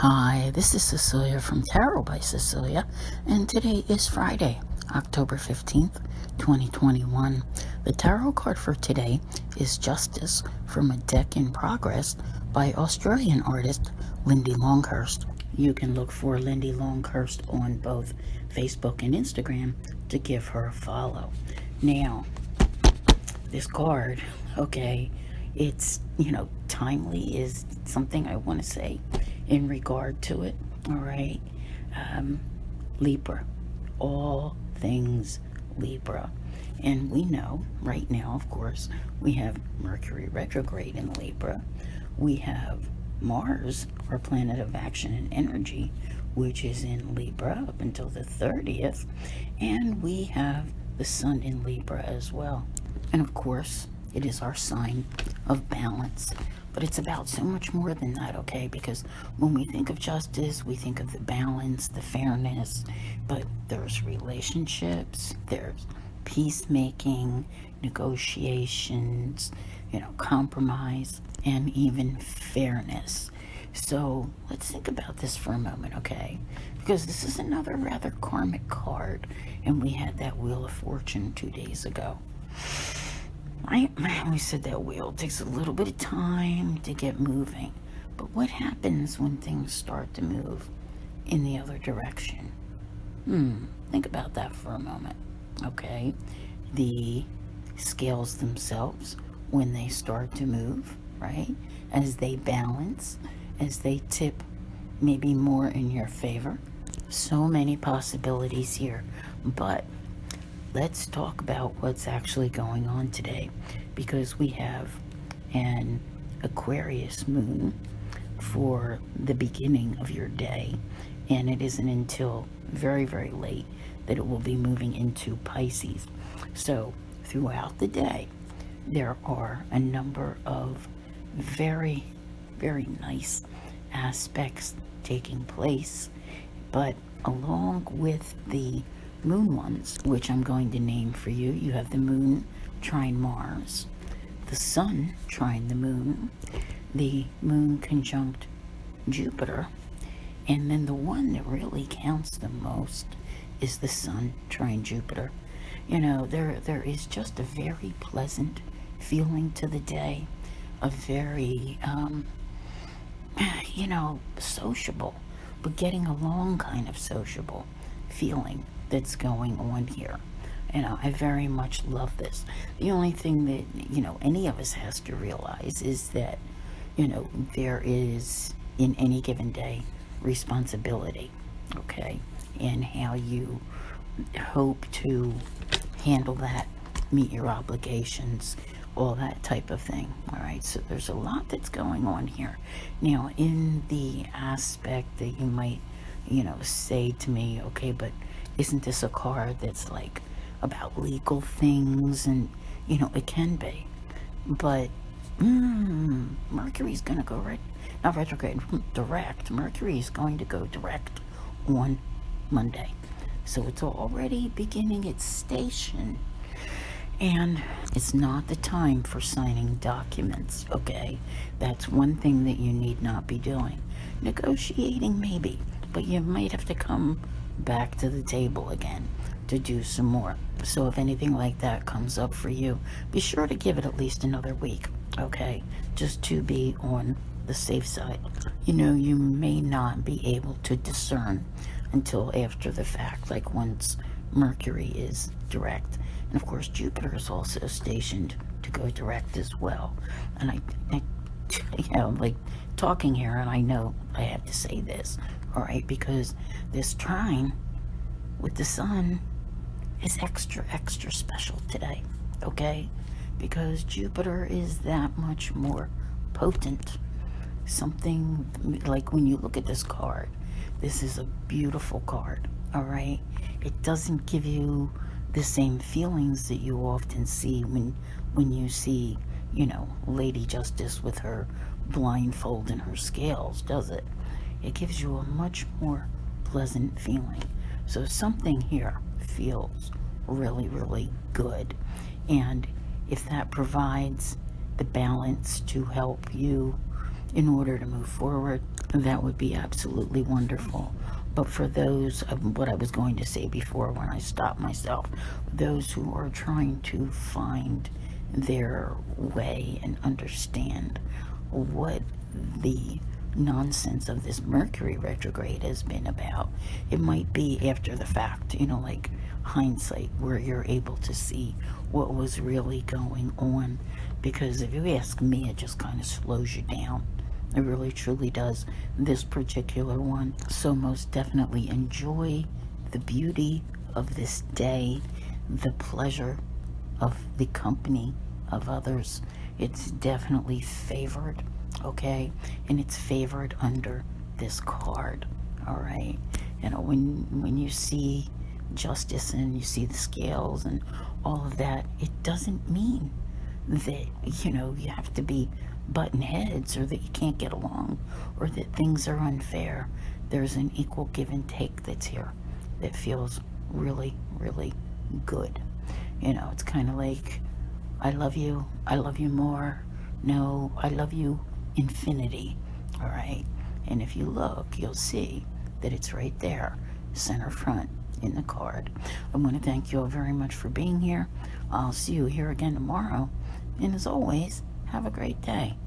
Hi, this is Cecilia from Tarot by Cecilia, and today is Friday, October 15th, 2021. The tarot card for today is Justice from a deck in progress by Australian artist Lindy Longhurst. You can look for Lindy Longhurst on both Facebook and Instagram to give her a follow. Now, this card, okay, it's, timely is something I want to say in regard to it, all right? Libra, all things Libra. And we know right now, of course, we have Mercury retrograde in Libra. We have Mars, our planet of action and energy, which is in Libra up until the 30th. And we have the Sun in Libra as well. And of course, it is our sign of balance. But it's about so much more than that, okay? Because when we think of justice, we think of the balance, the fairness, but there's relationships, there's peacemaking, negotiations, compromise, and even fairness. So let's think about this for a moment, okay? Because this is another rather karmic card, and we had that Wheel of Fortune 2 days ago. I always said that wheel takes a little bit of time to get moving, but what happens when things start to move in the other direction? Think about that for a moment, okay? The scales themselves, when they start to move, right? As they balance, as they tip maybe more in your favor. So many possibilities here, but let's talk about what's actually going on today, because we have an Aquarius moon for the beginning of your day, and it isn't until very, very late that it will be moving into Pisces. So throughout the day, there are a number of very, very nice aspects taking place, but along with the moon ones, which I'm going to name for you, you have the moon trine Mars, the sun trine the moon conjunct Jupiter, and then the one that really counts the most is the sun trine Jupiter. There is just a very pleasant feeling to the day, a very sociable, but getting along kind of sociable feeling that's going on here. I very much love this. The only thing that, any of us has to realize is that, there is, in any given day, responsibility, okay? And how you hope to handle that, meet your obligations, all that type of thing, all right? So there's a lot that's going on here. Now, in the aspect that you might, say to me, okay, but isn't this a card that's like about legal things? And it can be, but Mercury's gonna go not retrograde, direct. Mercury is going to go direct on Monday, so it's already beginning its station, and it's not the time for signing documents, okay? That's one thing that you need not be doing. Negotiating maybe, but you might have to come back to the table again to do some more. So if anything like that comes up for you, be sure to give it at least another week, okay? Just to be on the safe side. You may not be able to discern until after the fact, like once Mercury is direct. And of course, Jupiter is also stationed to go direct as well. And I like talking here, and I know I have to say this, all right, because this trine with the sun is extra, extra special today, okay? Because Jupiter is that much more potent. Something like when you look at this card, this is a beautiful card, all right? It doesn't give you the same feelings that you often see when you see, Lady Justice with her blindfold and her scales, does it? It gives you a much more pleasant feeling. So something here feels really, really good. And if that provides the balance to help you in order to move forward, that would be absolutely wonderful. But for those of what I was going to say before when I stopped myself, those who are trying to find their way and understand what the nonsense of this Mercury retrograde has been about, it might be after the fact, like hindsight, where you're able to see what was really going on. Because if you ask me, it just kind of slows you down. It really truly does, this particular one. So most definitely enjoy the beauty of this day, the pleasure of the company of others. It's definitely favored, okay? And it's favored under this card, all right? When you see justice and you see the scales and all of that, it doesn't mean that, you have to be button heads or that you can't get along or that things are unfair. There's an equal give and take that's here that feels really, really good. It's kind of like, I love you more. No, I love you infinity, all right? And if you look, you'll see that it's right there, center front in the card. I want to thank you all very much for being here. I'll see you here again tomorrow. And as always, have a great day.